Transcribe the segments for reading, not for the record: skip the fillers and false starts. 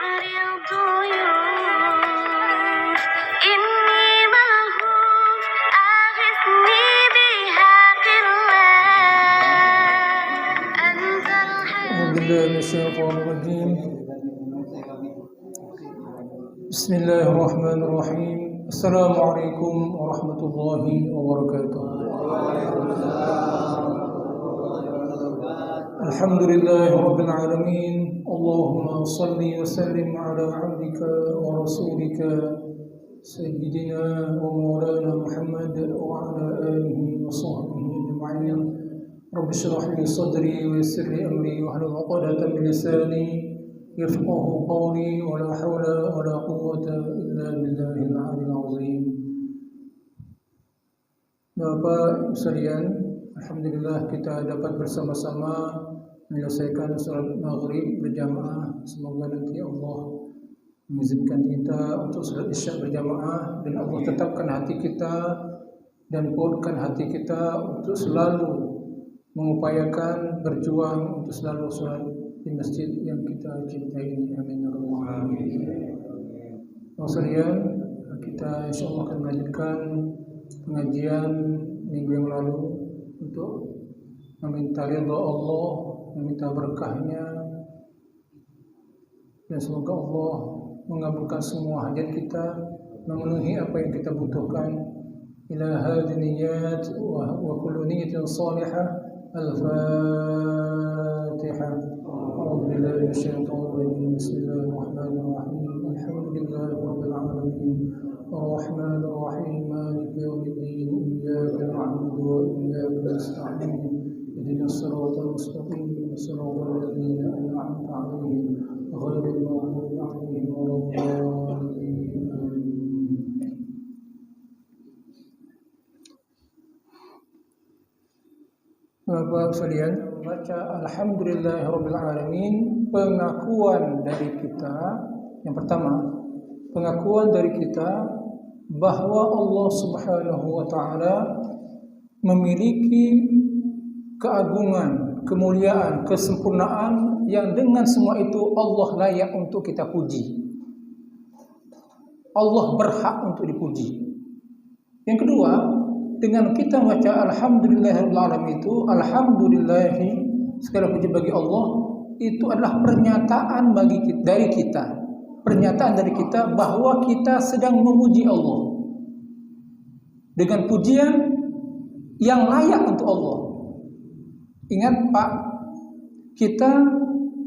أجري الضيوف إني ملهوف أغثني بحق الله أنت أعوذ بالله من الشيطان الرجيم. بسم الله الرحمن الرحيم. السلام عليكم ورحمة الله وبركاته. الحمد لله رب العالمين. اللهم صل وسلم على عبدك ورسولك سيدنا ومولانا محمد وعلى آله وصحبه أجمعين. رب اشرح لي صدري ويسر لي أمري واحلل عقدة من لساني يفقه قولي ولا حول ولا قوة إلا بالله العلي العظيم. Bapak sekalian, alhamdulillah kita dapat bersama-sama menyelesaikan salat maghrib berjamaah. Semoga nanti Allah mengizinkan kita untuk salat isya berjamaah dan Allah tetapkan hati kita dan kuatkan hati kita untuk selalu mengupayakan berjuang untuk selalu salat di masjid yang kita cintai ini. Amin ya rabbal alamin. Sekalian, kita insyaallah akan melanjutkan pengajian minggu yang lalu untuk meminta ridha Allah, meminta berkahnya, dan semoga Allah mengabulkan semua hajat kita, memenuhi apa yang kita butuhkan. Ila hadhihi niyyat wa kullu niyyatin salihah. Al-Fatihah. A'udzu billahi minasyaitonir rajim. Bismillahirrahmanirrahim. Alhamdulillahi rabbil alamin. Ar-Rahmanir Rahim. Maliki yaumiddin. Iyyaka na'budu wa iyyaka nasta'in. Ihdinas siratal mustaqim. Siratal ladzina an'amta 'alaihim ghairil maghdubi 'alaihim waladdallin. Bapak sekalian, membaca Alhamdulillahirabbil alamin, pengakuan dari kita yang pertama, pengakuan dari kita bahwa Allah Subhanahu wa taala memiliki keagungan, kemuliaan, kesempurnaan yang dengan semua itu Allah layak untuk kita puji. Allah berhak untuk dipuji. Yang kedua, dengan kita membaca Alhamdulillahirabbil alamin itu, alhamdulillahi, segala puji bagi Allah, itu adalah pernyataan dari kita. Pernyataan dari kita bahwa kita sedang memuji Allah dengan pujian yang layak untuk Allah. Ingat Pak, kita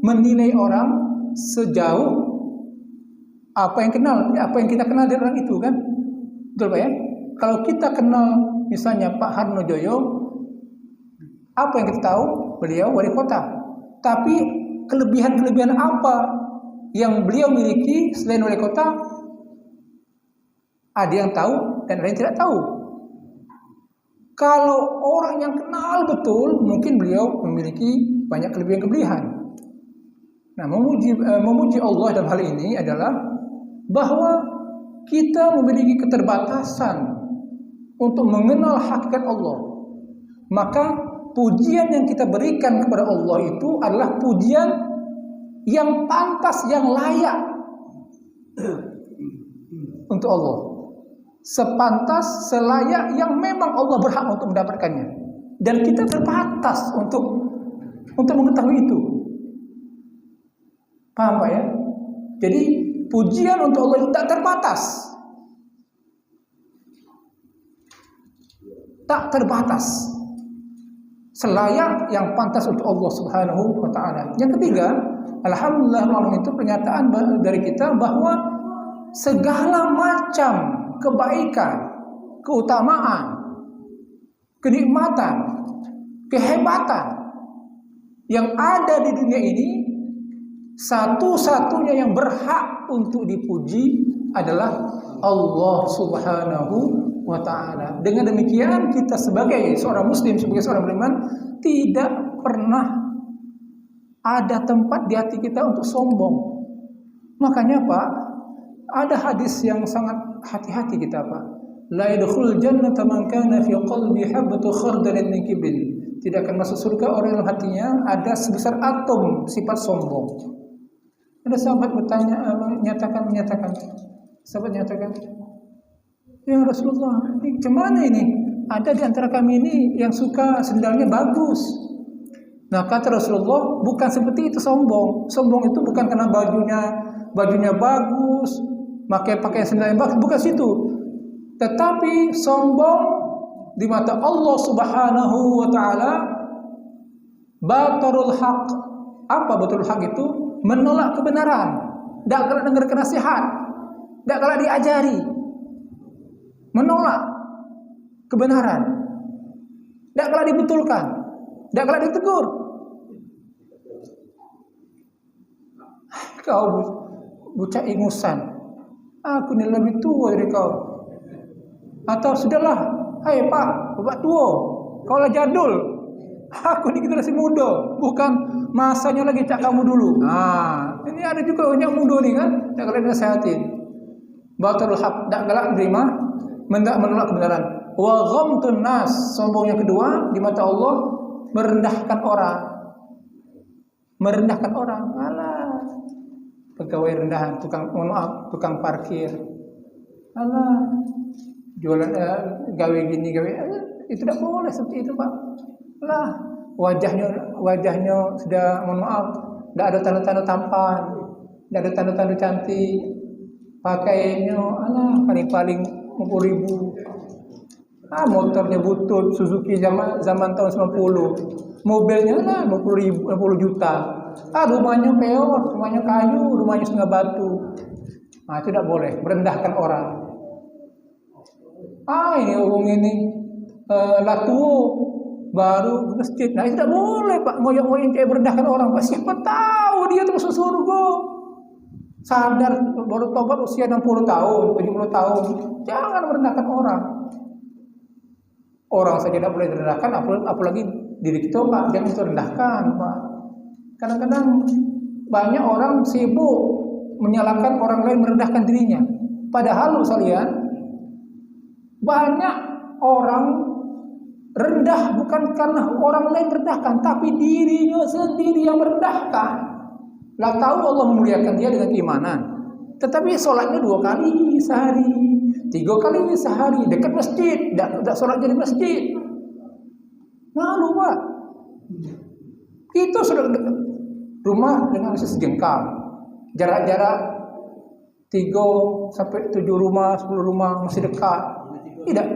menilai orang sejauh apa yang kita kenal dari orang itu, kan? Betul Pak ya? Kalau kita kenal misalnya Pak Harnojoyo, apa yang kita tahu? Beliau wali kota. Tapi kelebihan-kelebihan apa yang beliau miliki selain wali kota? Ada yang tahu dan ada yang tidak tahu. Kalau orang yang kenal betul, mungkin beliau memiliki banyak kelebihan-kelebihan. Nah, memuji Allah dalam hal ini adalah bahwa kita memiliki keterbatasan untuk mengenal hakikat Allah. Maka pujian yang kita berikan kepada Allah itu adalah pujian yang pantas, yang layak untuk Allah. Sepantas, selayak yang memang Allah berhak untuk mendapatkannya. Dan kita terbatas untuk mengetahui itu. Paham Pak ya? Jadi pujian untuk Allah itu tak terbatas. Tak terbatas. Selayak yang pantas untuk Allah Subhanahu wa taala. Yang ketiga, alhamdulillah itu pernyataan dari kita bahwa segala macam kebaikan, keutamaan, kenikmatan, kehebatan yang ada di dunia ini, satu-satunya yang berhak untuk dipuji adalah Allah Subhanahu wa ta'ala. Dengan demikian kita sebagai seorang muslim, sebagai seorang beriman, tidak pernah ada tempat di hati kita untuk sombong. Makanya Pak, ada hadis yang sangat hati-hati kita Pak. La yadkhulul jannata man kana fi qalbi habatu khardalin min kibrin. Tidak akan masuk surga orang yang hatinya ada sebesar atom sifat sombong. Ada sahabat bertanya, menyatakan, sahabat nyatakan, ya Rasulullah, ini gimana ini? Ada di antara kami ini yang suka sendalnya bagus. Nah kata Rasulullah, bukan seperti itu sombong. Sombong itu bukan karena bajunya bagus, pakai sendal yang bagus, bukan situ. Tetapi sombong di mata Allah Subhanahu wa taala batarul haq. Apa batarul haq itu? Menolak kebenaran. Tidak galak dengar nasihat, tidak galak diajari. Menolak kebenaran, tidak galak dibetulkan, tidak galak ditegur. Kau bocah ingusan, aku ini lebih tua dari kau. Atau sudahlah, hai pak, bapak tua, kau lah jadul. Aku ini generasi muda, bukan masanya lagi cak kamu dulu. Nah, ini ada juga banyak muda nih kan, tak galak nasihatin. Batarul haq, tak galak menerima, menolak kebenaran. Wa ghamtun nas, sombong yang kedua di mata Allah, merendahkan orang. Merendahkan orang. Alah, pegawai rendahan, tukang parkir. Alah, jualan gawe gini gawe, itu tidak boleh seperti itu pak. Lah, wajahnya sudah, mohon maaf, tidak ada tanda-tanda tampan, tidak ada tanda-tanda cantik, pakaiannya alah paling 50.000. Motornya butut Suzuki zaman tahun 90, mobilnya lah 50 juta. Rumahnya peot, rumahnya kayu, rumahnya setengah batu. Nah itu tidak boleh, merendahkan orang. Ini orang ini latuo baru ke masjid. Nah itu tidak boleh pak, ngoyong-ngoyong kayak merendahkan orang pak. Siapa tahu dia terus surga. Sadar baru tobat usia 60 tahun, 70 tahun. Jangan merendahkan orang. Orang saja tidak boleh direndahkan, apalagi diri kita pak. Jangan kita rendahkan pak. Kadang-kadang banyak orang sibuk menyalahkan orang lain, merendahkan dirinya. Padahal sekalian, banyak orang rendah bukan karena orang lain merendahkan, tapi dirinya sendiri yang merendahkan. Lah tahu Allah memuliakan dia dengan keimanan, tetapi sholatnya 2 kali sehari, 3 kali sehari, dekat masjid, tidak sholat di masjid. Malu pak. Kita sudah dekat rumah dengan sejengkal, jarak 3 sampai 7 rumah, 10 rumah masih dekat. Tidak.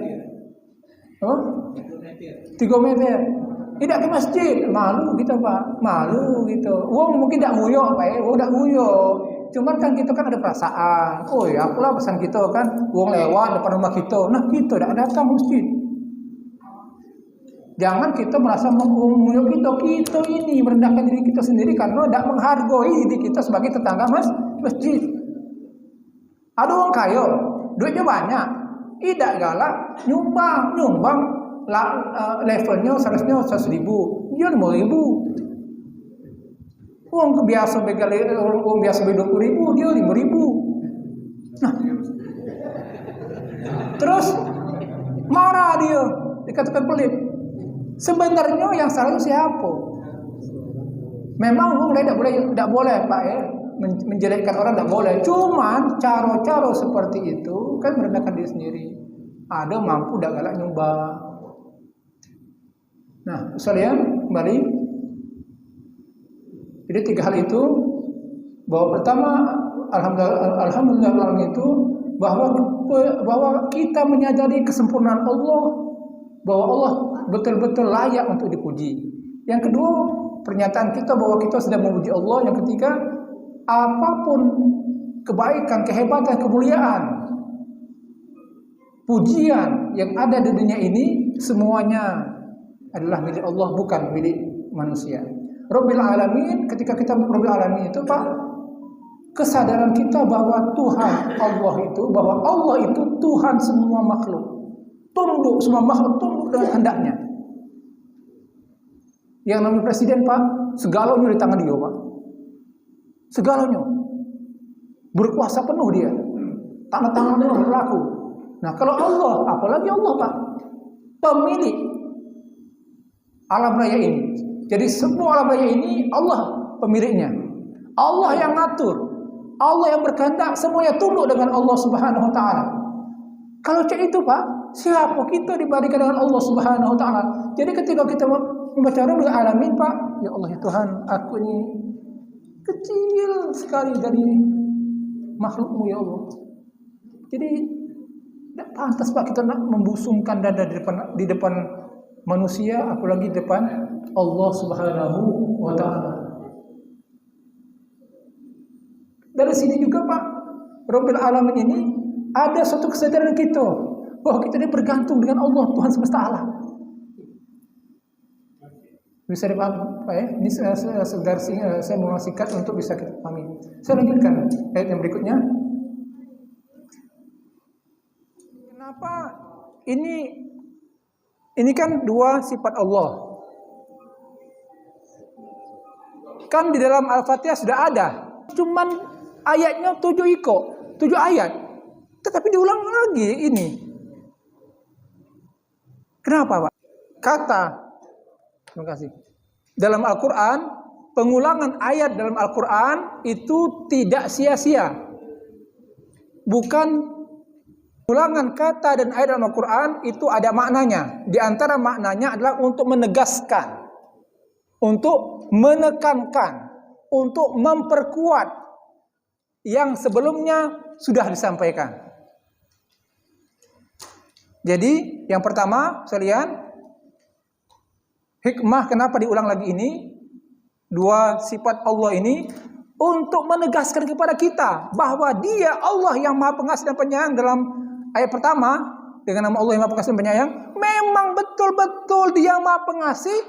3 meter. Tidak ke masjid. Malu kita pak. Malu gitu. Wong mungkin tidak nguyok pak. Wong tidak nguyok. Cuman kan kita kan ada perasaan. Oh ya apalah pesan kita kan. Wong lewat depan rumah kita. Nah kita tidak datang masjid. Jangan kita merasa nguyok kita. Kita ini merendahkan diri kita sendiri karena tidak menghargai diri kita sebagai tetangga masjid. Ada orang kaya, duitnya banyak. Tidak galak nyumbang levelnya seharusnya 100.000, dia 5.000. Uang biasa begal, uang biasa 20.000, dia 5.000. Nah, terus marah dia, dikatakan pelit. Sebenarnya yang salah siapa? Memang uang tidak boleh pak ya, menjelekkan orang tidak boleh. Cuman cara-cara seperti itu kan merendahkan diri sendiri. Ada mampu tidak galak nyumbang. Nah, sekalian kembali. Jadi 3 hal itu, bahwa pertama alhamdulillah itu bahwa kita menyadari kesempurnaan Allah, bahwa Allah betul-betul layak untuk dipuji. Yang kedua, pernyataan kita bahwa kita sedang memuji Allah. Yang ketiga, apapun kebaikan, kehebatan, kemuliaan, pujian yang ada di dunia ini semuanya adalah milik Allah, bukan milik manusia. Rabbil Alamin, ketika kita Rabbil Alamin itu pak, kesadaran kita bahwa Tuhan Allah itu, bahwa Allah itu Tuhan semua makhluk, tunduk, semua makhluk tunduk dengan hendaknya. Yang namanya presiden pak, segalanya di tangan dia pak, segalanya berkuasa penuh dia, tangan-tangannya berlaku. Nah kalau Allah, apalagi Allah pak, pemilik alam raya ini. Jadi semua alam raya ini Allah pemiliknya. Allah yang ngatur, Allah yang berkehendak, semuanya tunduk dengan Allah Subhanahu wa taala. Kalau cek itu Pak, siapa kita dibandingkan dengan Allah Subhanahu wa taala? Jadi ketika kita membaca Rabbul Alamin Pak, ya Allah ya Tuhan, aku ini kecil sekali dari makhlukmu ya Allah. Jadi tidak pantas Pak kita nak membusungkan dada di depan manusia, apalagi di depan Allah Subhanahu wa taala. Dari sini juga Pak, Rabbil Alamin ini ada suatu kesadaran kita bahwa kita ini bergantung dengan Allah Tuhan semesta alam. Bisa dipahami Pak ya? Ini sekedar saya mau singkat untuk bisa kita pahami. Saya lanjutkan ayat yang berikutnya. Kenapa ini kan dua sifat Allah. Kan di dalam Al-Fatihah sudah ada. Cuman ayatnya 7 ayat. Tetapi diulang lagi ini. Kenapa Pak? Terima kasih. Dalam Al-Quran, pengulangan ayat dalam Al-Quran itu tidak sia-sia. Bukan ulangan kata dan ayat dalam Al-Quran itu ada maknanya. Di antara maknanya adalah untuk menegaskan, untuk menekankan, untuk memperkuat yang sebelumnya sudah disampaikan. Jadi yang pertama sekalian, hikmah kenapa diulang lagi ini, dua sifat Allah ini untuk menegaskan kepada kita bahwa Dia Allah yang Maha Pengasih dan Penyayang. Dalam ayat pertama dengan nama Allah yang Maha Pengasih dan Penyayang, memang betul-betul Dia Maha Pengasih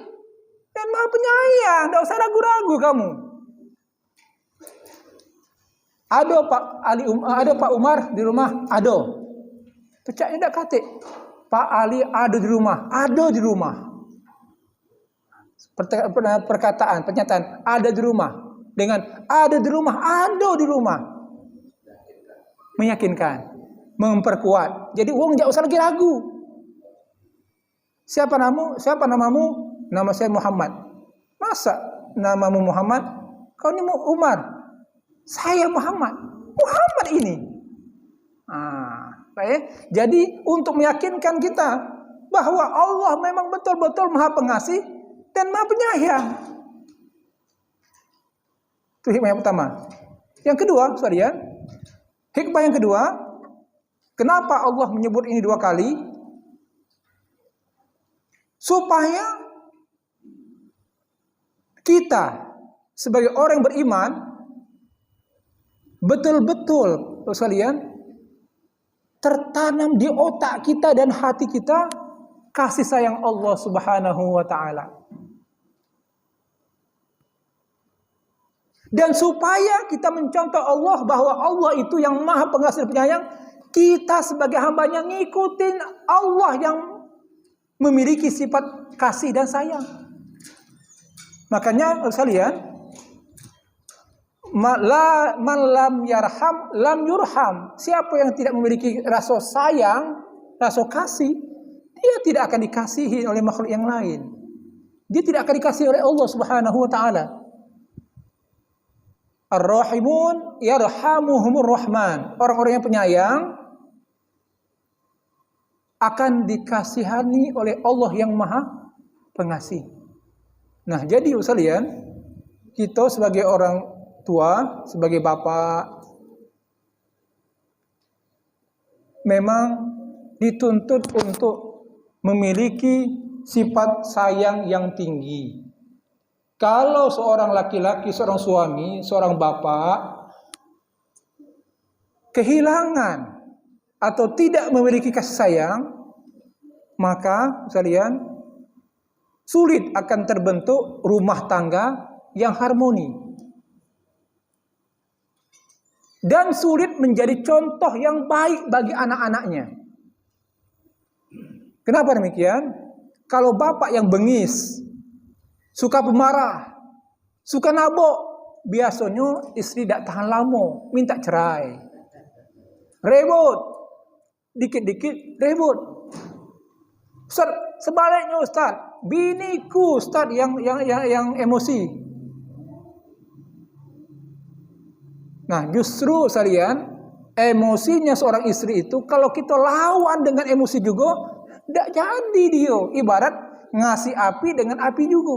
dan Maha Penyayang. Tidak usah ragu-ragu kamu. Ada Pak Umar di rumah, ada. Pecahnya tidak kate. Pak Ali ada di rumah, ada di rumah. Pernyataan ada di rumah dengan ada di rumah, ada di rumah. Meyakinkan, memperkuat. Jadi wong jangan usah lagi ragu. Siapa namamu? Nama saya Muhammad. Masa namamu Muhammad? Kau ini Umar. Saya Muhammad. Muhammad ini. Baik. Jadi untuk meyakinkan kita bahwa Allah memang betul-betul Maha Pengasih dan Maha Penyayang. Itu hikmah yang pertama. Yang kedua, hikmah yang kedua, kenapa Allah menyebut ini 2 kali? Supaya kita sebagai orang yang beriman betul-betul sekalian tertanam di otak kita dan hati kita kasih sayang Allah Subhanahu wa taala. Dan supaya kita mencontoh Allah bahwa Allah itu yang Maha Pengasih dan Penyayang, kita sebagai hambanya ngikutin Allah yang memiliki sifat kasih dan sayang. Makanya sekalian, man lam yarham lam yurham. Siapa yang tidak memiliki rasa sayang, rasa kasih, dia tidak akan dikasihi oleh makhluk yang lain. Dia tidak akan dikasihi oleh Allah Subhanahu wa taala. Ar-Rahimun yarhamuhumur Rahman. Orang-orang yang penyayang akan dikasihani oleh Allah yang Maha Pengasih. Nah, jadi sekalian, kita sebagai orang tua, sebagai bapak, memang dituntut untuk memiliki sifat sayang yang tinggi. Kalau seorang laki-laki, seorang suami, seorang bapak kehilangan atau tidak memiliki kasih sayang, maka sekalian sulit akan terbentuk rumah tangga yang harmoni. Dan sulit menjadi contoh yang baik bagi anak-anaknya. Kenapa demikian? Kalau bapak yang bengis, suka pemarah, suka nabok, biasanya istri tidak tahan lama, minta cerai. Ribut, dikit-dikit ribut. Ustaz, sebaliknya Ustaz, biniku Ustaz yang emosi. Nah, justru sekalian, emosinya seorang istri itu kalau kita lawan dengan emosi juga, tidak jadi dia. Ibarat ngasih api dengan api juga.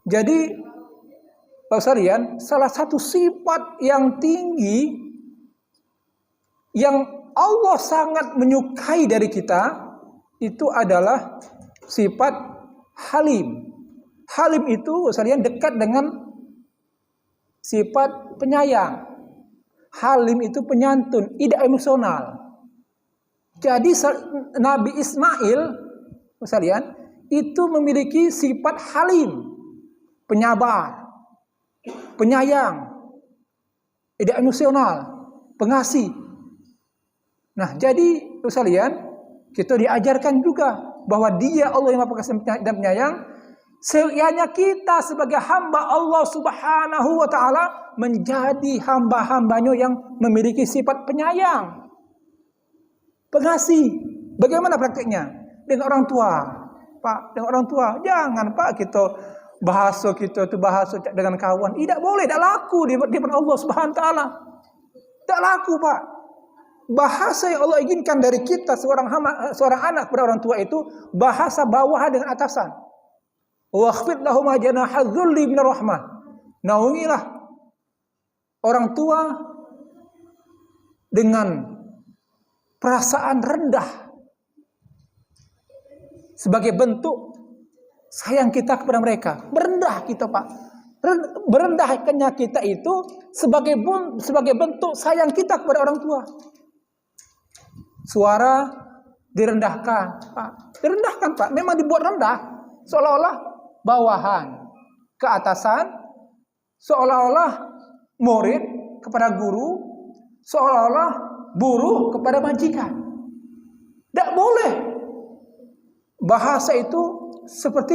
Jadi, Pak sekalian, salah satu sifat yang tinggi yang Allah sangat menyukai dari kita itu adalah sifat halim. Halim itu sekalian dekat dengan sifat penyayang. Halim itu penyantun, tidak emosional. Jadi Nabi Ismail sekalian itu memiliki sifat halim, penyabar, penyayang, tidak emosional, pengasih. Nah, jadi sekalian kita diajarkan juga bahwa Dia Allah yang Maha Pengasih dan Penyayang. Seyanya kita sebagai hamba Allah Subhanahu wa Ta'ala menjadi hamba-hambanya yang memiliki sifat penyayang, pengasih. Bagaimana praktiknya? Dengan orang tua, Pak. Dengan orang tua, jangan Pak kita itu bahasa dengan kawan. Tidak boleh, tidak laku di depan Allah Subhanahu wa Ta'ala. Tidak laku, Pak. Bahasa yang Allah inginkan dari kita seorang anak kepada orang tua itu bahasa bawahan dengan atasan. Wakhfid lahum janaha dzulli minar rahmah. Naungilah orang tua dengan perasaan rendah sebagai bentuk sayang kita kepada mereka. Merendah kita, Pak. Berendahkannya kita itu sebagai bentuk sayang kita kepada orang tua. Suara direndahkan, Pak. Direndahkan, Pak. Memang dibuat rendah, seolah-olah bawahan ke atasan, seolah-olah murid kepada guru, seolah-olah buruh kepada majikan. Tidak boleh. Bahasa itu seperti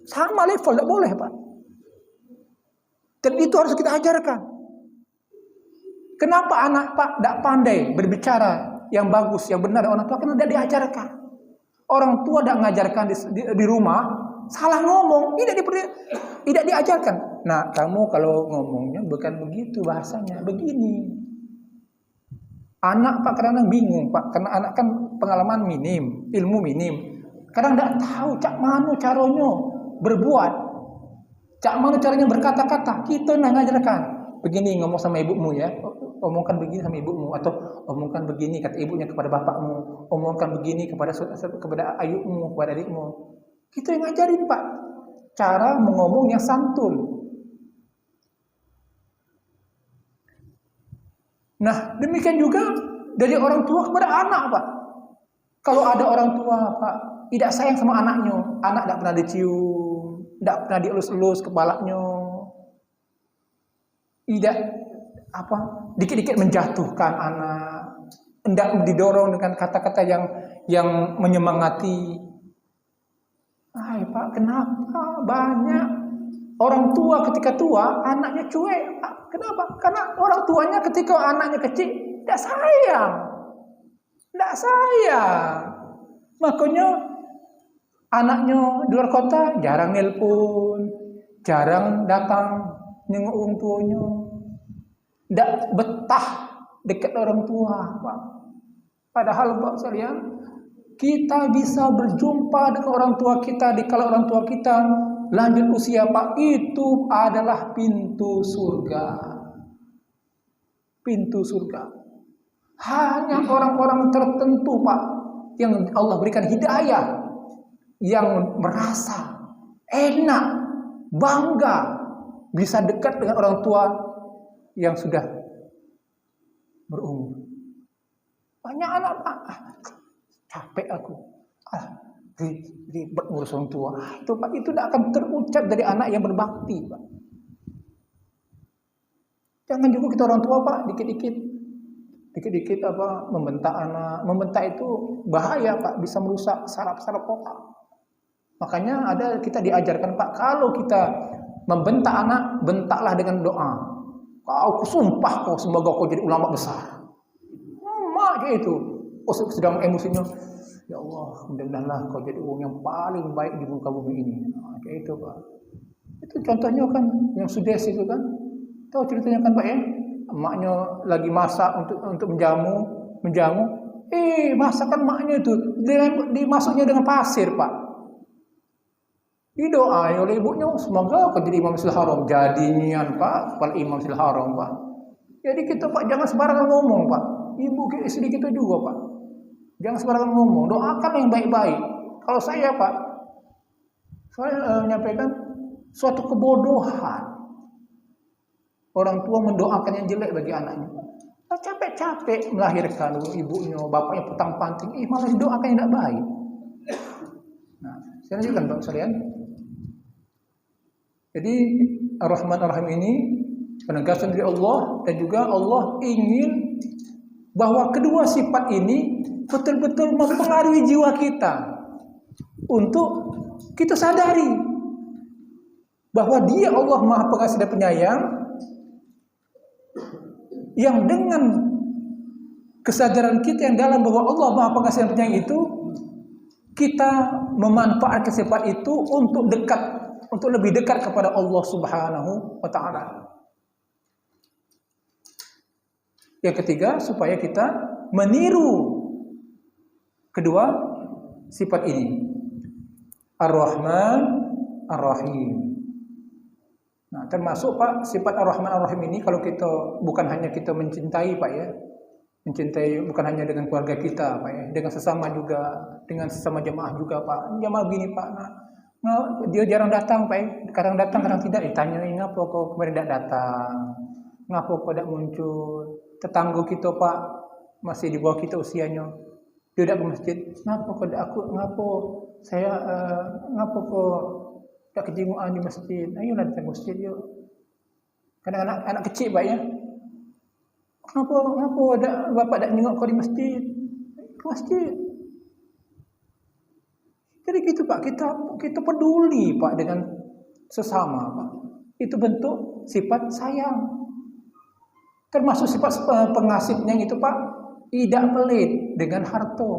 sama level, tidak boleh, Pak. Dan itu harus kita ajarkan. Kenapa anak, Pak, tidak pandai berbicara yang bagus, yang benar dengan orang tua? Karena tidak diajarkan. Orang tua tidak mengajarkan di rumah, salah ngomong, tidak diajarkan. Nah, kamu kalau ngomongnya bukan begitu bahasanya, begini. Anak, Pak, kadang-kadang bingung, Pak, karena anak kan pengalaman minim, ilmu minim. Kadang tidak tahu cak mana caranya berbuat, cak mana caranya berkata-kata. Kita nak ngajarkan. Begini ngomong sama ibumu ya, omongkan begini sama ibumu, atau omongkan begini kata ibunya kepada bapakmu, omongkan begini kepada ayahmu, kepada adikmu. Kita yang ngajarin, Pak, cara mengomong yang santun. Nah, demikian juga dari orang tua kepada anak, Pak. Kalau ada orang tua, Pak, tidak sayang sama anaknya, anak tidak pernah dicium, tidak pernah dielus-elus kepalanya, tidak dikit-dikit menjatuhkan anak, tidak didorong dengan kata-kata yang menyemangati. Pak, kenapa banyak orang tua ketika tua anaknya cuek, Pak? Kenapa? Karena orang tuanya ketika anaknya kecil tidak sayang. Makanya anaknya di luar kota jarang nelpon, jarang datang nengok orang tuanya, tidak betah dekat orang tua, Pak. Padahal, Pak sekalian, kita bisa berjumpa dengan orang tua kita dikala orang tua kita lanjut usia, Pak. Itu adalah pintu surga. Pintu surga. Hanya orang-orang tertentu, Pak, yang Allah berikan hidayah, yang merasa enak, bangga, bisa dekat dengan orang tua yang sudah berumur. Banyak anak, Pak, capek aku, ribet ngurus orang tua. Itu, Pak, itu tidak akan terucap dari anak yang berbakti, Pak. Jangan juga kita orang tua, Pak, dikit-dikit membentak anak. Membentak itu bahaya, Pak, bisa merusak saraf-saraf otak. Makanya kita diajarkan, Pak, kalau kita membentak anak, bentaklah dengan doa. Kau sumpah kau semoga kau jadi ulama besar. Kayak itu. Sedang emosinya, ya Allah, mudah-mudahanlah kau jadi orang yang paling baik di muka bumi ini. Kayak itu, Pak. Itu contohnya kan yang Sudes itu kan. Tahu ceritanya kan, Pak, ya? emaknya lagi masak untuk menjamu. Masakan emaknya itu dimasuknya dengan pasir, Pak. Didoai oleh ibunya, semoga kau jadi Imam Masjidil Haram. Jadinya Pak, kepala Imam Masjidil Haram, Pak. Jadi kita Pak jangan sembarangan ngomong, Pak. Ibu istri kita juga, Pak. Jangan sembarangan ngomong, doakan yang baik-baik. Kalau saya, Pak, saya menyampaikan suatu kebodohan. Orang tua mendoakan yang jelek bagi anaknya. Capek-capek melahirkan ibunya, bapaknya petang-panting, malah didoakan yang tidak baik. Nah, saya lanjutkan Pak sekalian. Jadi Ar-Rahman Ar-Rahim ini penegasan dari Allah, dan juga Allah ingin bahwa kedua sifat ini betul-betul mempengaruhi jiwa kita untuk kita sadari bahwa Dia Allah Maha Pengasih dan Penyayang, yang dengan kesadaran kita yang dalam bahwa Allah Maha Pengasih dan Penyayang itu, kita memanfaatkan sifat itu untuk lebih dekat kepada Allah Subhanahu wa taala. Yang ketiga, supaya kita meniru kedua sifat ini, Ar-Rahman Ar-Rahim. Nah, termasuk Pak sifat Ar-Rahman Ar-Rahim ini, kalau kita bukan hanya kita mencintai Pak ya, mencintai bukan hanya dengan keluarga kita Pak ya, dengan sesama juga, dengan sesama jemaah juga Pak. Jemaah begini Pak, dia jarang datang Pak ya, kadang datang kadang tidak, ditanyain ngapa kok kemarin tidak datang, ngapa kok tidak muncul. Tetangga kita Pak masih di bawah kita usianya, dia tidak ke masjid, ngapa kok tak kejimuan di masjid. Ayolah datang ke masjid yuk. Kadang anak kecil Pak ya, Kenapa ada bapak tak nengok kau di masjid? Ke masjid. Jadi gitu Pak, kita peduli Pak dengan sesama Pak. Itu bentuk sifat sayang. Termasuk sifat pengasihnya itu Pak, tidak pelit dengan harta.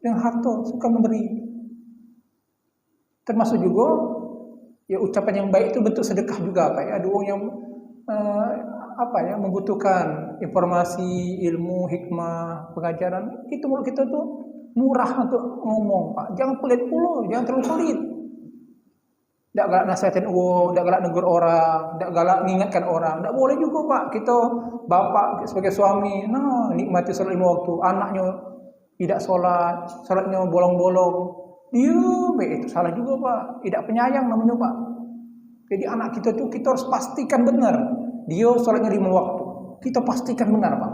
Dengan harta suka memberi. Termasuk juga ya ucapan yang baik itu bentuk sedekah juga Pak ya. Ada orang yang membutuhkan informasi, ilmu, hikmah, pengajaran, itu mulut kita tuh murah untuk ngomong Pak. Jangan pelit pula, jangan terlalu pelit. Tak galak nasihatin tak galak negur orang, tak galak mengingatkan orang. Tak boleh juga Pak. Kita bapak sebagai suami, nikmati sholat 5 waktu, anaknya tidak sholatnya bolong-bolong. Itu salah juga Pak. Tidak penyayang namanya Pak. Jadi anak kita tuh kita harus pastikan benar. Dia sholatnya 5 waktu. Kita pastikan benar Pak.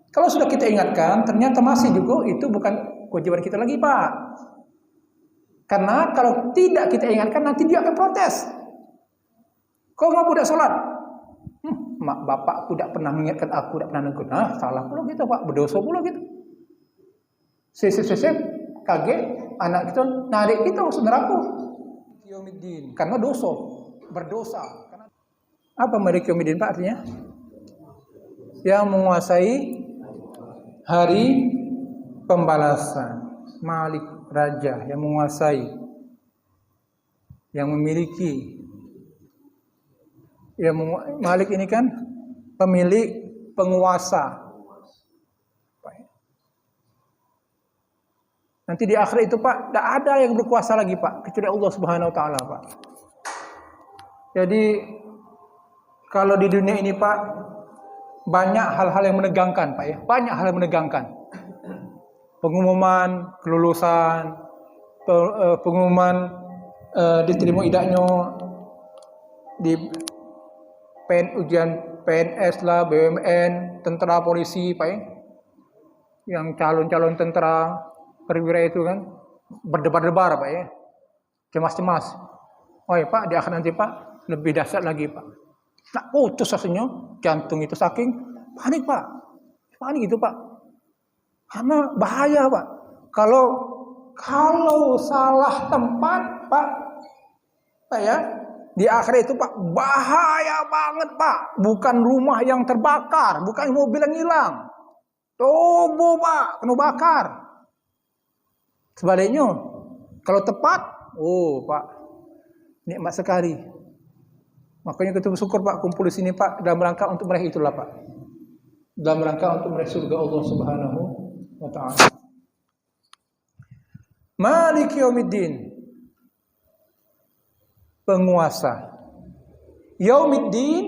Kalau sudah kita ingatkan, ternyata masih juga itu bukan kewajiban kita lagi Pak. Karena kalau tidak kita ingatkan, nanti dia akan protes. Kau ngapa tidak sholat? Mak bapakku tidak pernah mengingatkan aku, tidak pernah negur. Salah pula gitu Pak, berdosa pula gitu. Sesep kaget, anak kita narik kita masuk neraka. Karena berdosa. Apa Malik Yaumiddin Pak artinya? Yang menguasai hari pembalasan. Malik, raja yang menguasai, yang memiliki. Malik ini kan pemilik, penguasa. Nanti di akhirat itu Pak, tidak ada yang berkuasa lagi Pak, kecuali Allah Subhanahu Wa Taala Pak. Jadi kalau di dunia ini Pak, banyak hal-hal yang menegangkan Pak ya, banyak hal yang menegangkan. Pengumuman kelulusan, pengumuman diterima idaknya di ujian PNS lah, BUMN, tentara, polisi Pak ya. Yang calon-calon tentara perwira itu kan berdebar-debar Pak ya, cemas-cemas. Oh ya Pak, di akhir nanti Pak lebih dahsyat lagi Pak. Nak putus rasanya jantung itu saking panik Pak, panik itu Pak. Karena bahaya Pak. Kalau salah tempat Pak ya, di akhir itu Pak bahaya banget Pak. Bukan rumah yang terbakar, bukan mobil yang hilang, tubuh Pak kena bakar. Sebaliknya, kalau tepat, Pak, Nikmat sekali. Makanya kita bersyukur Pak kumpul di sini Pak dalam rangka untuk meraih itulah Pak. Dalam rangka untuk meraih surga Allah Subhanahu wa taala. Maliki yaumiddin. Penguasa. Yaumiddin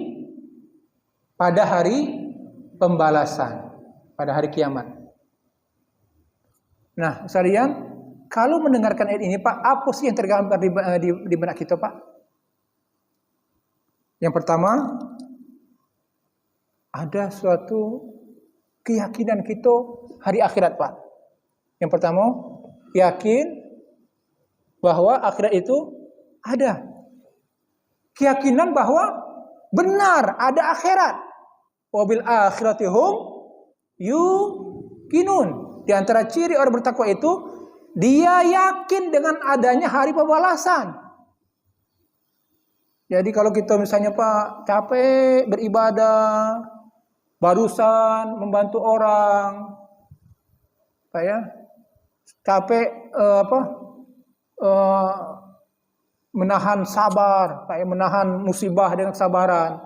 pada hari pembalasan, pada hari kiamat. Nah, sekalian, kalau mendengarkan ayat ini Pak, apa sih yang tergambar di benak kita Pak? Yang pertama, ada suatu keyakinan kita hari akhirat Pak. Yang pertama, yakin bahwa akhirat itu ada. Keyakinan bahwa benar ada akhirat. Wabil akhirati hum yuqinun. Di antara ciri orang bertakwa itu dia yakin dengan adanya hari pembalasan. Jadi kalau kita misalnya Pak capek beribadah, barusan membantu orang, Pak ya, capek menahan sabar, Pak ya, menahan musibah dengan kesabaran.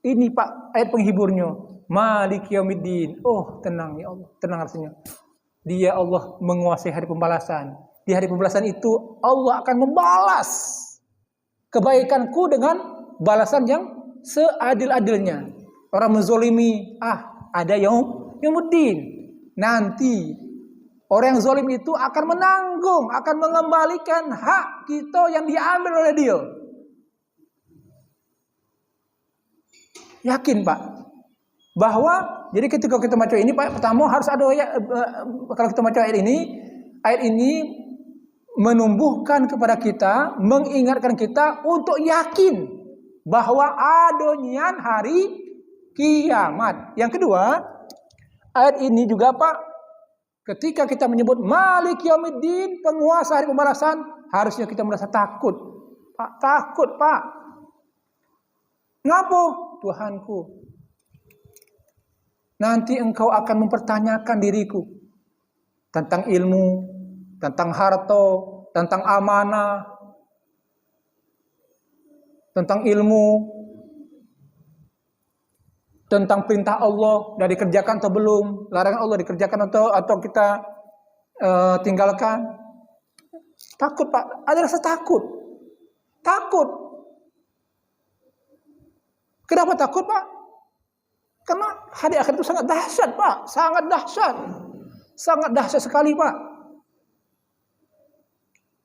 Ini Pak ayat penghiburnya, Maliki yaumiddin. Oh tenang ya Allah, tenang rasanya. Dia Allah menguasai hari pembalasan. Di hari pembalasan itu Allah akan membalas kebaikanku dengan balasan yang seadil-adilnya. Orang menzolimi, ada yaumuddin. Nanti orang yang zolim itu akan menanggung, akan mengembalikan hak kita yang diambil oleh dia. Yakin Pak bahwa jadi ketika kita baca ini Pak, pertama harus ada kalau kita baca ayat ini menumbuhkan kepada kita, mengingatkan kita untuk yakin bahwa adanya hari kiamat. Yang kedua, ayat ini juga Pak, ketika kita menyebut Malik Yaumiddin, penguasa hari pembalasan, harusnya kita merasa takut. Pak, takut Pak. Ngapa? Tuhanku, nanti engkau akan mempertanyakan diriku tentang ilmu, tentang harta, tentang amanah, tentang ilmu, tentang perintah Allah sudah dikerjakan atau belum, larangan Allah dikerjakan atau kita tinggalkan. Takut Pak, ada rasa takut. Takut. Kenapa takut Pak? Karena hari akhir itu sangat dahsyat Pak, sangat dahsyat. Sangat dahsyat sekali Pak.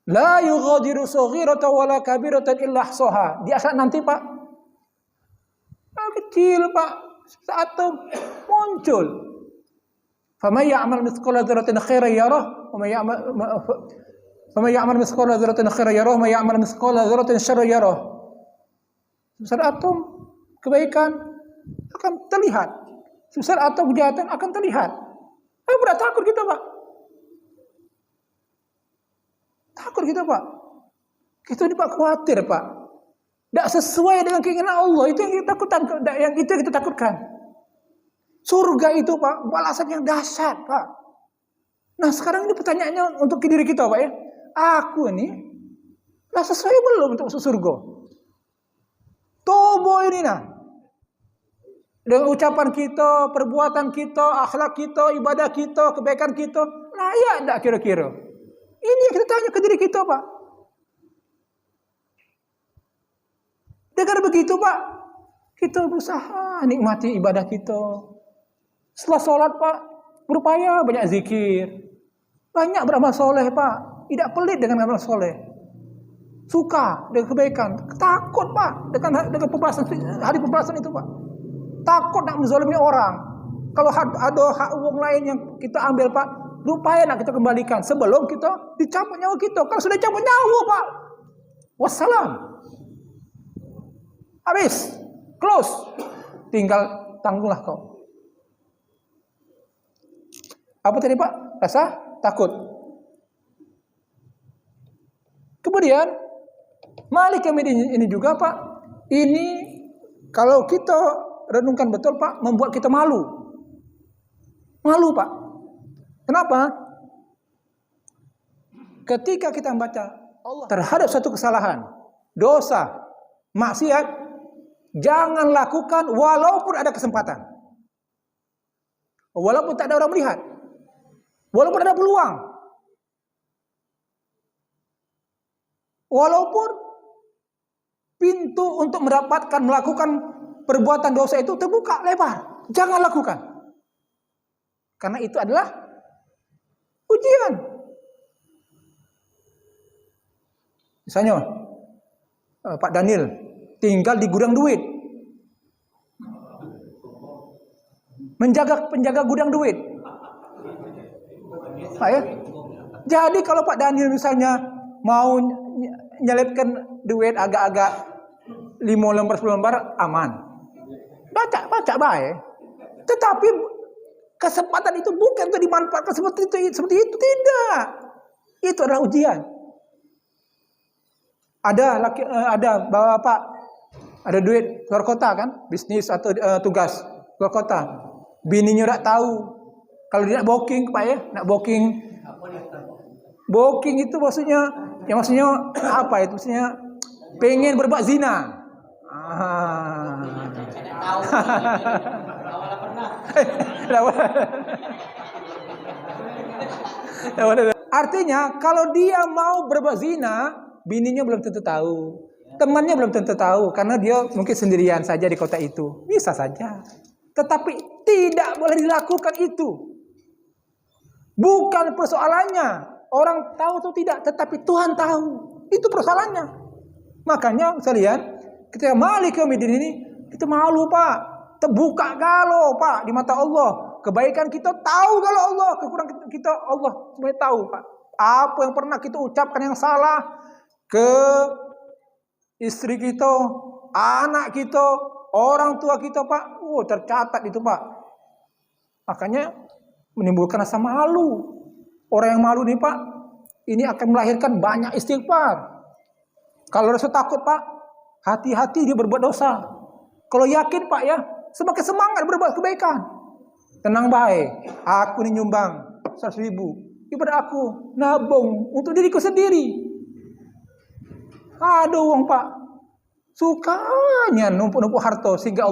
La yughadiru saghiratan wala kabiratan illa ahsaha. Di akhirat nanti Pak, kecil Pak, seatom muncul. Faman ya'mal mithqala dzarratin khairan yarah, wa may ya'mal mithqala dzarratin khairan yarah, wa may ya'mal mithqala dzarratin syarran yarah. Sebesar atom kebaikan akan terlihat, sebesar atom kejahatan akan terlihat. Berat takut kita Pak. Takut kita Pak. Kita ini Pak khawatir Pak. Tidak sesuai dengan keinginan Allah. Itu yang kita takutkan. Yang itu yang kita takutkan. Surga itu Pak, balasan yang dahsyat Pak. Nah sekarang ini pertanyaannya untuk diri kita Pak ya. Aku ini lah sesuai belum untuk masuk surga? Tobo ini nah. Dengan ucapan kita, perbuatan kita, akhlak kita, ibadah kita, kebaikan kita, layak tidak kira-kira? Ini yang kita tanya ke diri kita Pak. Dengan begitu Pak, kita berusaha nikmati ibadah kita. Setelah sholat Pak, berupaya banyak zikir, banyak beramal soleh Pak. Tidak pelit dengan amal soleh, suka dengan kebaikan, takut Pak dengan pembahasan hari pembalasan itu Pak. Takut nak menzalimi orang. Kalau ada hak uang lain yang kita ambil Pak, berupaya nak kita kembalikan sebelum kita dicabut nyawa kita. Kalau sudah cabut nyawa Pak, wassalam, habis, close, tinggal tanggunglah kau. Apa tadi Pak? Rasa takut. Kemudian Malik Yaumiddin ini juga Pak, ini kalau kita renungkan betul Pak, membuat kita malu. Malu Pak. Kenapa? Ketika kita membaca Allah terhadap satu kesalahan, dosa, maksiat, jangan lakukan walaupun ada kesempatan. Walaupun tak ada orang melihat. Walaupun ada peluang. Walaupun pintu untuk melakukan perbuatan dosa itu terbuka lebar. Jangan lakukan. Karena itu adalah ujian. Misalnya, Pak Daniel tinggal di gudang duit. Penjaga gudang duit. Pak ya. Jadi kalau Pak Daniel misalnya mau nyelipkan duit agak-agak 5 lembar 10 lembar aman. Baca baik. Tetapi kesempatan itu bukan untuk dimanfaatkan seperti itu tidak. Itu adalah ujian. Ada bapak ada duit keluar kota kan, bisnis atau tugas keluar kota. Bininya udah tahu. Kalau dia nak booking, Pak ya, nak booking. Booking itu maksudnya apa itu? Maksudnya pengen berbuat zina. Artinya kalau dia mau berbuat zina, bininya belum tentu tahu, temannya belum tentu tahu, karena dia mungkin sendirian saja di kota itu, bisa saja. Tetapi tidak boleh dilakukan itu. Bukan persoalannya orang tahu atau tidak, tetapi Tuhan tahu. Itu persoalannya. Makanya sekalian, ketika Malik Yaumiddin ini kita malu, Pak. Terbuka kalau Pak di mata Allah. Kebaikan kita tahu kalau Allah, kekurangan kita Allah semuanya tahu, Pak. Apa yang pernah kita ucapkan yang salah ke istri kita, anak kita, orang tua kita, Pak. Tercatat itu, Pak. Makanya menimbulkan rasa malu. Orang yang malu nih, Pak, ini akan melahirkan banyak istighfar. Kalau rasa takut, Pak, hati-hati dia berbuat dosa. Kalau yakin, Pak ya, semakin semangat berbuat kebaikan. Tenang baik, aku ini nyumbang 100.000 ibadah aku nabung untuk diriku sendiri. Aduh, Pak, sukanya numpuk-numpuk harta sehingga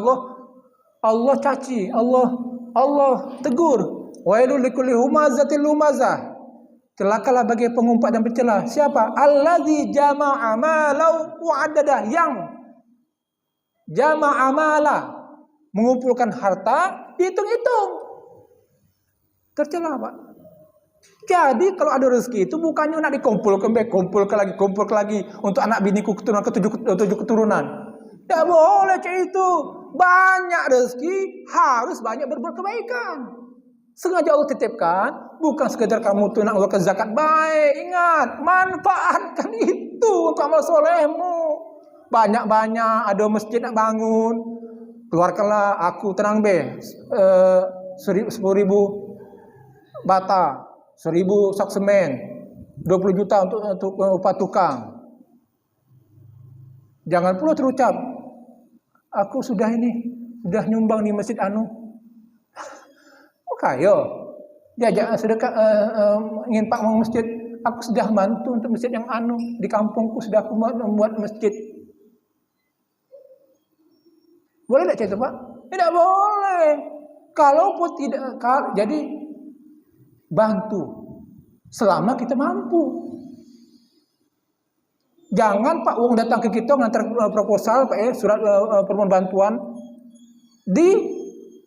Allah caci, Allah tegur. Wailul likulli humazatil lumazah. Celakalah bagi pengumpat dan pencela. Siapa? Allazi jama'a malau wa'adada, yang jama'a mala, mengumpulkan harta, dihitung-hitung. Tercela, Pak. Jadi kalau ada rezeki itu bukannya nak kumpulkan lagi untuk anak biniku keturunan ketujuh keturunan. Tidak boleh cek itu. Banyak rezeki harus banyak berbuat kebaikan. Sengaja Allah titipkan, bukan sekedar kamu tuh nak mengeluarkan zakat baik. Ingat, manfaatkan itu untuk amal solehmu. Banyak-banyak, ada masjid nak bangun, keluarkanlah aku tenang 10.000 bata, 1.000 sak semen, 20 juta untuk upah tukang. Jangan pula terucap, aku sudah nyumbang di masjid kayo diajak sedekah ingin Pak mau masjid, aku sudah bantu untuk masjid yang di kampungku, sudah aku membuat masjid. Boleh tidak itu, Pak? Tidak boleh. Kalaupun tidak, jadi bantu selama kita mampu. Jangan Pak uang datang ke kita ngantar proposal, Pak surat permohonan bantuan di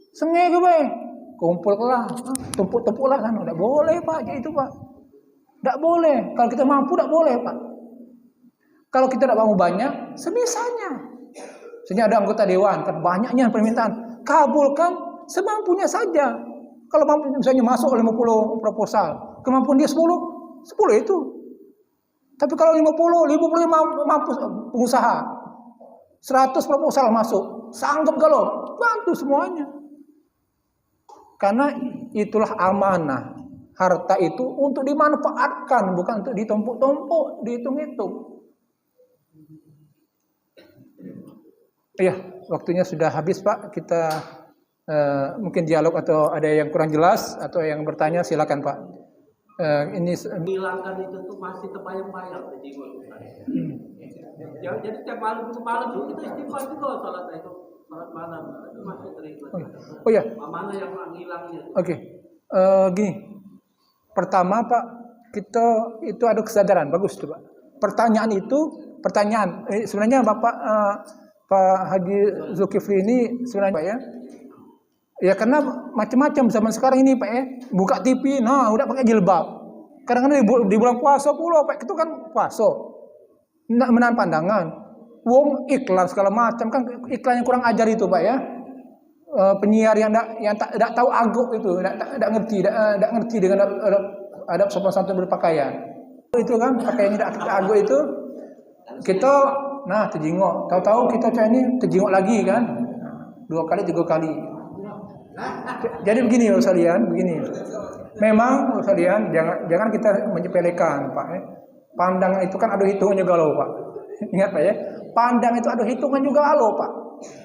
sengeh ke Pak. Kumpullah, tumpuk-tumpuklah kan. Tidak boleh, Pak, itu, Pak. Tidak boleh. Kalau kita mampu, tidak boleh, Pak. Kalau kita tidak mau banyak, sebisanya. Misalnya ada anggota dewan, kan banyaknya permintaan. Kabulkan semampunya saja. Kalau mampu, misalnya masuk 50 proposal, kemampuan dia 10 itu. Tapi kalau 50 mampu pengusaha. 100 proposal masuk, sanggup kalau bantu semuanya. Karena itulah amanah. Harta itu untuk dimanfaatkan, bukan untuk ditumpuk-tumpuk, dihitung-hitung. Iya, waktunya sudah habis, Pak. Kita mungkin dialog atau ada yang kurang jelas atau yang bertanya, silakan, Pak. Ini hilangkan itu tuh masih terbayang-bayang. Ya, jadi tiap malam itu kita istighfar juga salat itu, salat malam itu masih terikut. Oh ya. Mana yang hilangnya? Oke. Gini. Pertama Pak, kita itu ada kesadaran, bagus tuh Pak. Pertanyaan sebenarnya Bapak Pak Haji Zulkifli ini sebenarnya Pak ya. Ya karena macam-macam zaman sekarang ini Pak ya. Buka TV, nah udah pakai jilbab. Kadang-kadang di bulan puasa pula Pak, itu kan puasa. Nak menahan pandangan. Wong iklan segala macam kan, iklan yang kurang ajar itu Pak ya. Penyiar yang tak tahu aguk itu, tak ngerti dengan adab sopan santun berpakaian. Itu kan pakaiannya tak aguk itu. Kita terjengok. Tahu-tahu kita ini terjengok lagi kan. 2 kali 3 kali. Jadi begini Bapak sekalian, begini. Memang Bapak sekalian jangan kita menyepelekan Pak ya. Pandang itu kan ada hitungan juga loh Pak. Ingat Pak ya. Pandang itu ada hitungan juga loh Pak.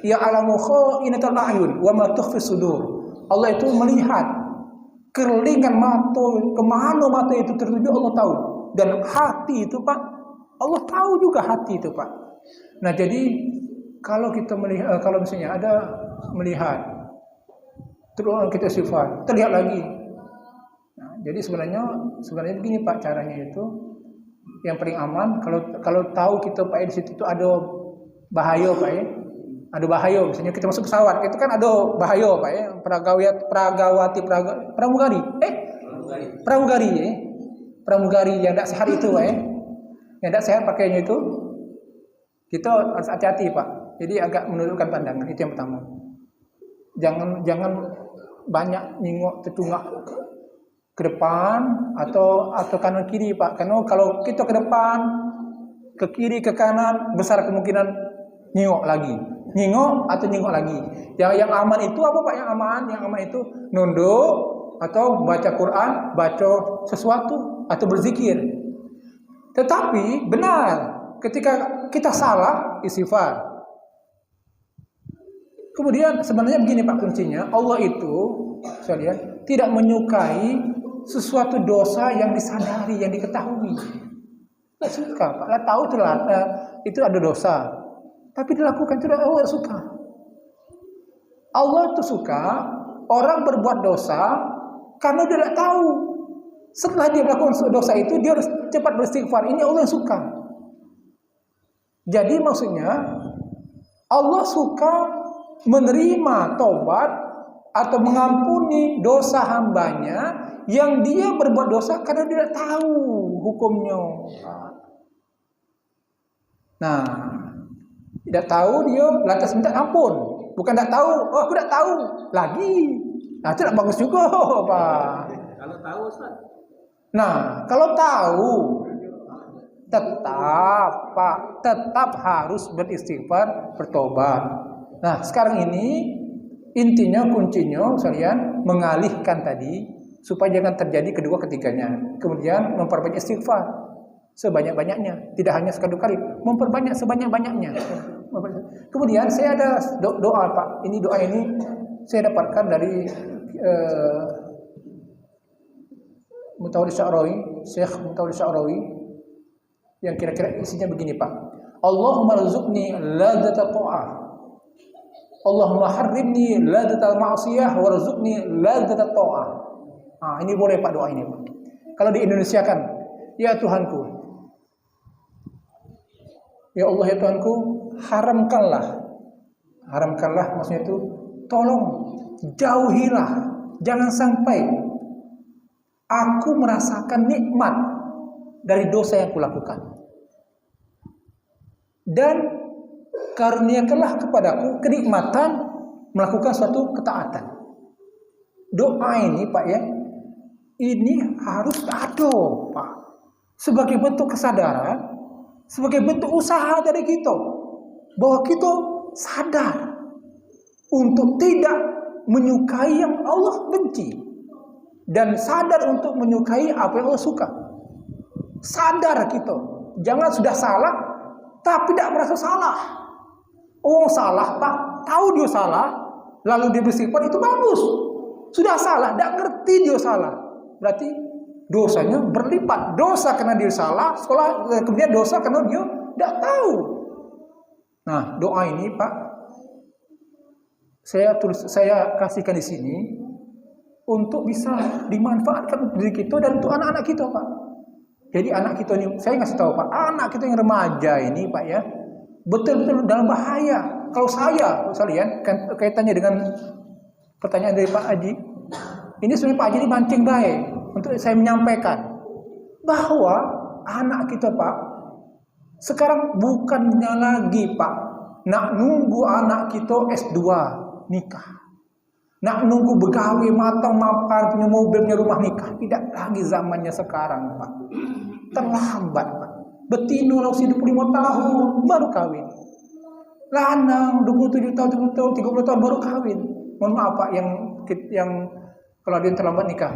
Ya alamu kha'inatul a'yun wa ma tukhfi sudur. Allah itu melihat kerlingan mata, kemana mata itu tertuju Allah tahu. Dan hati itu Pak, Allah tahu juga hati itu Pak. Nah jadi kalau kita melihat, kalau misalnya ada melihat, terus kita sifat, terlihat lagi. Nah, jadi sebenarnya begini Pak caranya itu, yang paling aman kalau tahu kita Pak di situ ada bahaya Pak ya. Ada bahaya, misalnya kita masuk pesawat, itu kan ada bahaya Pak ya, pramugari yang tidak sehat itu Pak ya, yang tidak sehat pakainya itu, kita harus hati-hati Pak. Jadi agak menundukkan pandangan, itu yang pertama. Jangan banyak nyingok tertunggak ke depan atau kanan kiri Pak, karena kalau kita ke depan, ke kiri, ke kanan, besar kemungkinan nyingok lagi. Nyingok lagi. Yang aman itu apa Pak? Yang aman itu nunduk atau baca Quran, baca sesuatu atau berzikir. Tetapi benar ketika kita salah istighfar. Kemudian sebenarnya begini Pak kuncinya, Allah itu saya lihat tidak menyukai sesuatu dosa yang disadari, yang diketahui. Tidak suka Pak. Lah tahu itu ada dosa. Tapi dilakukan tidak, Allah suka. Allah itu suka orang berbuat dosa karena dia tidak tahu. Setelah dia melakukan dosa itu, dia harus cepat beristighfar. Ini Allah yang suka. Jadi maksudnya Allah suka menerima taubat atau mengampuni dosa hambanya yang dia berbuat dosa karena dia tidak tahu hukumnya. Nah, tidak tahu dia lantas minta ampun. Bukan tidak tahu, aku tidak tahu lagi. Nah, itu tidak bagus juga, Pak. Kalau tahu, Ustaz. Nah, kalau tahu tetap, Pak, tetap harus beristighfar, bertobat. Nah, sekarang ini intinya, kuncinya sekalian mengalihkan tadi supaya jangan terjadi kedua ketiganya. Kemudian memperbanyak istighfar sebanyak-banyaknya, tidak hanya sekali kali, memperbanyak sebanyak-banyaknya. Kemudian saya ada doa Pak. Doa ini saya dapatkan dari Mutawalli Sya'rawi, Syekh Mutawalli Sya'rawi, yang kira-kira isinya begini Pak. Allahumma rzuqni ladzata ta'ah. Allahumma harrimni ladzata ma'siyah warzuqni ladzata ta'ah. Nah, ini boleh Pak doa ini Pak. Kalau di Indonesia kan, ya Tuhanku, ya Allah ya Tuhanku, haramkanlah maksudnya itu, tolong jauhilah, jangan sampai aku merasakan nikmat dari dosa yang kulakukan, dan karuniakanlah kepadaku kenikmatan melakukan suatu ketaatan. Doa ini Pak ya, ini harus ada Pak, sebagai bentuk kesadaran, sebagai bentuk usaha dari kita, bahwa kita sadar untuk tidak menyukai yang Allah benci, dan sadar untuk menyukai apa yang Allah suka. Sadar kita, jangan sudah salah tapi tidak merasa salah. Oh salah Pak, tahu dia salah, lalu dia bersifat, itu bagus. Sudah salah, tidak ngerti dia salah, berarti dosanya berlipat. Dosa karena dia salah, kemudian dosa karena dia Tidak tahu. Nah, doa ini Pak, saya kasihkan di sini untuk bisa dimanfaatkan untuk diri kita dan untuk anak-anak kita Pak. Jadi anak kita ini, saya ngasih tahu Pak, anak kita yang remaja ini Pak ya, betul-betul dalam bahaya. Kalau saya lihat kaitannya dengan pertanyaan dari Pak Haji, ini sebenarnya Pak Haji ini mancing baik untuk saya menyampaikan bahwa anak kita Pak, sekarang bukannya lagi Pak nak nunggu anak kita S2 nikah, nak nunggu begawe matang mapan punya mobil punya rumah nikah. Tidak lagi zamannya sekarang Pak, terlambat Pak. Betina lah usia 25 tahun baru kawin, lanang 27 tahun 30 tahun baru kawin. Mohon maaf Pak, yang kalau dia terlambat nikah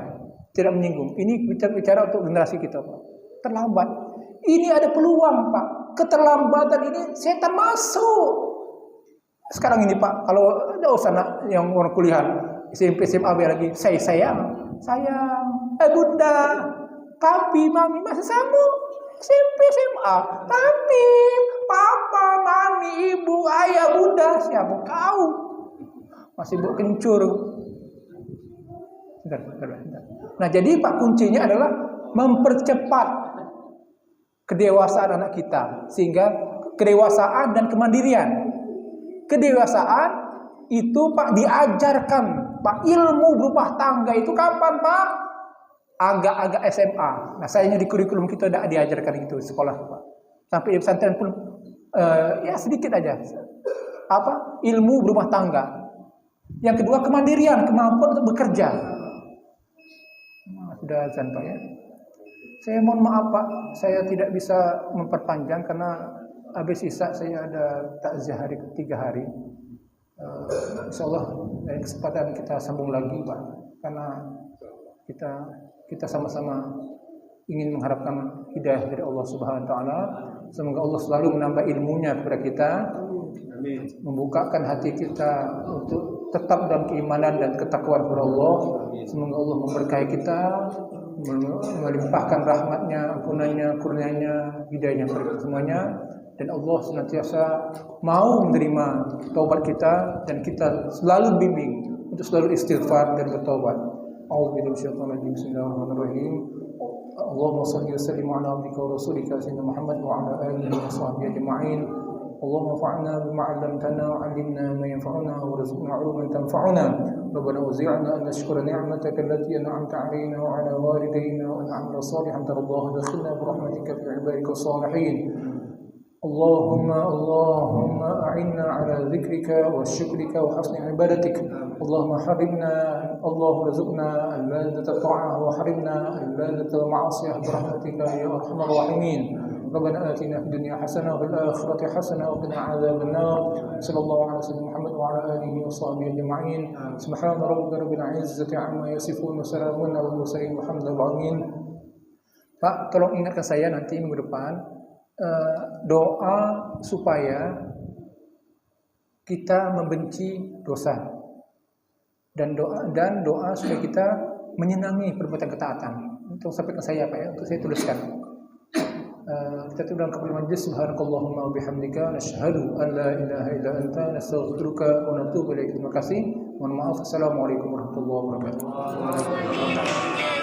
tidak menyinggung. Ini bicara untuk generasi kita Pak, terlambat. Ini ada peluang Pak. Keterlambatan ini setan masuk. Sekarang ini Pak, kalau ada anak yang orang kuliah SMP SMA lagi, saya sayang, bunda, tapi mami masih sambung SMP SMA, tapi papa, mami, ibu, ayah, bunda siapa kau masih bau kencur. Bentar. Nah jadi Pak, kuncinya adalah mempercepat kedewasaan anak kita, sehingga kedewasaan dan kemandirian. Kedewasaan itu Pak diajarkan Pak, ilmu berumah tangga itu kapan Pak? Agak-agak SMA. Nah sayangnya di kurikulum kita tidak diajarkan itu sekolah Pak. Sampai di pesantren pun ya sedikit aja. Apa? Ilmu berumah tangga. Yang kedua kemandirian, kemampuan untuk bekerja. Nah, sudah azan Pak ya. Saya mohon maaf Pak, saya tidak bisa memperpanjang karena habis isya saya ada takziah hari ketiga hari. Insyaallah dari kesempatan kita sambung lagi Pak, karena kita sama-sama ingin mengharapkan hidayah dari Allah Subhanahu wa taala. Semoga Allah selalu menambah ilmunya kepada kita, membukakan hati kita untuk tetap dalam keimanan dan ketakwaan kepada Allah. Semoga Allah memberkahi kita, melimpahkan rahmatnya, ampunannya, kurnianya, hidayahnya kepada kita semuanya. Dan Allah senantiasa mau menerima taubat kita, dan kita selalu bimbing untuk selalu istighfar dan bertaubat. A'udzubillahi minasyaitonir rajim. Bismillahirrahmanirrahim. Allahumma shalli wa sallim ala abdika wa rasulika sayyidina Muhammad wa ala alihi wa sahbihi ajma'in. Allahumma fa'alna bima 'allamtana wa 'allimna ma yanfa'una wa rizqna 'ilman tanfa'una. Rabbana awzi'na an nashkura ni'mataka allati an'amta 'alaina wa 'ala walidayna wa an 'amila salihan tardahu wa adkhilna bi rahmatika fi 'ibadika salihin. اللهم أعنا على ذكرك وشكرك وحسن عبادتك. اللهم حرمنا، اللهم رزقنا اللذة الطاعة وحرمنا اللذة المعصية برحمتك يا أرحم الراحمين. ربنا آتنا في الدنيا حسنة وفي الآخرة حسنة وقنا عذاب النار. صلى الله على سيدنا محمد وعلى آله وصحبه أجمعين. سبحان ربك رب العزة عما يصفون وسلام على المرسلين والحمد لله رب العالمين. Pak, tolong ingatkan saya nanti minggu depan doa supaya kita membenci dosa, dan doa supaya kita menyenangi perbuatan ketaatan. Untuk sampai ke saya Pak ya, untuk saya tuliskan. Kita tulis dalam kepala majlis. Subhanakallahumma wa bihamdika nasyhadu an la ilaha illa anta nastaghfiruka wa natubu ilaik. Terima kasih. Mohon maaf. Assalamualaikum warahmatullahi wabarakatuh.